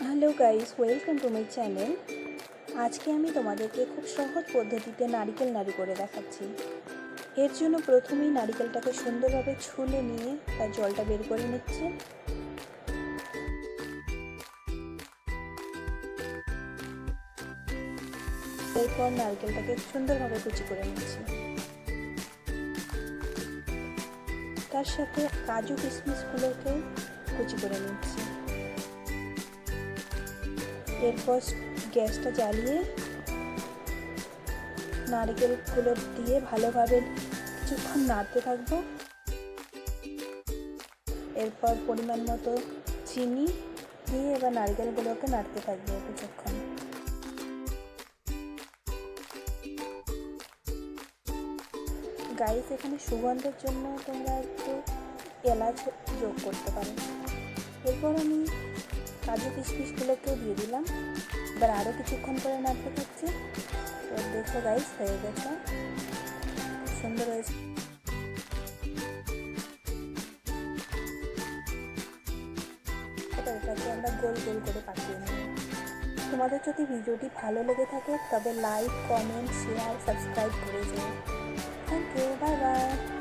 Hello guys, welcome to my channel. আজকে আমি তোমাদেরকে খুব সহজ পদ্ধতিতে নারকেল নাড়ু করে দেখাচ্ছি। এর জন্য প্রথমেই নারকেলটাকে সুন্দরভাবে ছুলে নিয়ে তার জলটা বের করে নিচ্ছি। এরপর নারকেলটাকে সুন্দরভাবে কুচি করে নিচ্ছি। তার সাথে কাজু কিশমিশগুলোকে কুচি করে নিচ্ছি। এরপর গ্যাসটা জ্বালিয়ে নারকেলগুলো দিয়ে ভালোভাবে কিছুক্ষণ নাড়তে থাকবো। এরপর পরিমাণ মতো চিনি দিয়ে এবার নারকেলগুলোকে নাড়তে থাকবো কিছুক্ষণ। গাইস, এখানে সুগন্ধের জন্য তোমরা একটু এলাচ যোগ করতে পারো। এরপর আমি কাজু কিশমিশগুলোকেও দিয়ে দিলাম। এবার আরও কিছুক্ষণ করে নাড়তে থাকছি। তো দেখো গাইস, হয়ে গেছে, সুন্দর হয়েছে। এটাকে আমরা গোল গোল করে পাকিয়ে নিই। তোমাদের যদি ভিডিওটি ভালো লেগে থাকে তবে লাইক, কমেন্ট, শেয়ার, সাবস্ক্রাইব করে দিও। Thank you, bye by.